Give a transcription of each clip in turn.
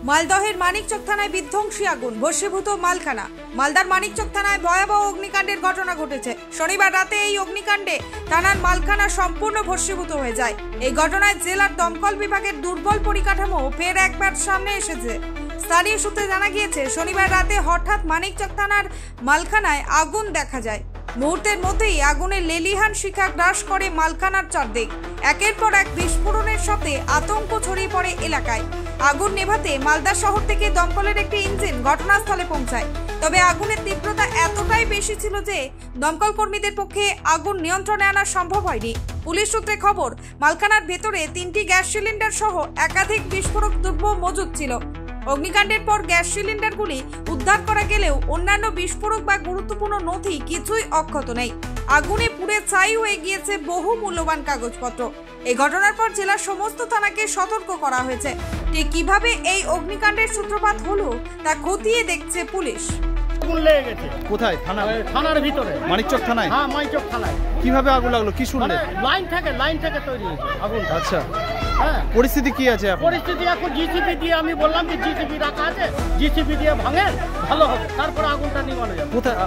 মালদহের মানিকচক থানায় বিধ্বংসী আগুন, ভস্মীভূত মালখানা। মালদার মানিকচক থানায় ভয়াবহ অগ্নিকাণ্ডের ঘটনা ঘটেছে। শনিবার রাতে এই অগ্নিকাণ্ডে থানার মালখানা সম্পূর্ণ ভস্মীভূত হয়ে যায়। এই ঘটনায় জেলার দমকল বিভাগের দুর্বল পরিকাঠামো ফের একবার সামনে এসেছে। স্থানীয় সূত্রে জানা গিয়েছে, শনিবার রাতে হঠাৎ মানিকচক থানার মালখানায় আগুন দেখা যায়। মুহূর্তের মধ্যেই আগুনের লেলিহান শিখা গ্রাস করে মালখানার চারদিক। একের পর এক বিস্ফোরণের সাথে আতঙ্ক ছড়িয়ে পড়ে এলাকায়। আগুন নেভাতে মালদা শহর থেকে দমকলের একটি ইঞ্জিন ঘটনাস্থলে পৌঁছায়। তবে আগুনের তীব্রতা এতটাই বেশি ছিল যে দমকল কর্মীদের পক্ষে আগুন নিয়ন্ত্রণে আনা সম্ভব হয়নি। পুলিশ সূত্রে খবর, মালখানার ভেতরে 3টি গ্যাস সিলিন্ডার সহ একাধিক বিস্ফোরক দ্রব্য মজুদ ছিল। অগ্নিকাণ্ডের পর গ্যাস সিলিন্ডারগুলি উদ্ধার করা গেলেও অন্যান্য বিস্ফোরক বা গুরুত্বপূর্ণ নথি কিছুই অক্ষত নেই। আগুনে পুড়ে ছাই হয়ে গিয়েছে বহু মূল্যবান কাগজপত্র। এই ঘটনার পর জেলার সমস্ত থানাকে সতর্ক করা হয়েছে। ঠিক কিভাবে এই অগ্নিকাণ্ডের সূত্রপাত হলো তা খতিয়ে দেখছে পুলিশ। কোথায়? থানার ভিতরে, মানিকচক থানায়। হ্যাঁ, মানিকচক থানায়। কিভাবে আগুন লাগলো, কি শুনলে? লাইন থেকে তৈরি হয়েছে আগুন। আচ্ছা, হ্যাঁ। পরিস্থিতি কি আছে এখন? পরিস্থিতি এখন জিসিবি দিয়ে, আমি বললাম যে জিসিবি রাখা আছে, জিসিবি দিয়ে ভাঙে ভালো হবে, তারপরে আগুনটা নিভানো যাবে। কোথায়,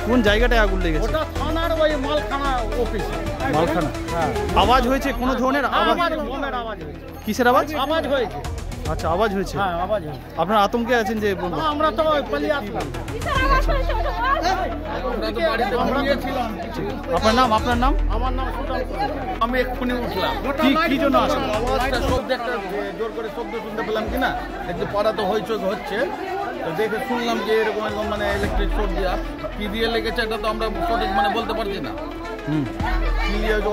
কোন জায়গাটায় আগুন লেগেছে? ওটা থানার ওই মালখানা অফিসে। মালখানা। হ্যাঁ। আওয়াজ হয়েছে কোনো ধরনের? আওয়াজ, বোমের আওয়াজ হয়েছে। কিসের আওয়াজ? আওয়াজ হয়েছে। আচ্ছা, আওয়াজ হয়েছে। হ্যাঁ, আওয়াজ হয়েছে। আপনারা আতঙ্কে আছেন যে? আমরা তো পালিয়ে আসলাম। আপনার নাম? আপনার নাম? আমার নাম সুজন। আমি এক্ষুনি উঠলাম। কি জন্য আসলেন? আওয়াজটা শব্দ একটা জোর করে শব্দ শুনতে পেলাম কিনা, একটু পাড়া তো হইচই হচ্ছে, তো দেখে শুনলাম যে এরকম মানে ইলেকট্রিক শর্ট দিয়া কি দিয়ে লেগেছে, এটা তো আমরা সঠিক মানে বলতে পারছি না।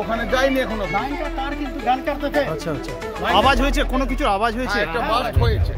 ওখানে যাইনি এখনো। আচ্ছা আচ্ছা, আওয়াজ হয়েছে, কোনো কিছুর আওয়াজ হয়েছে? একটা বাস্ট হয়েছে।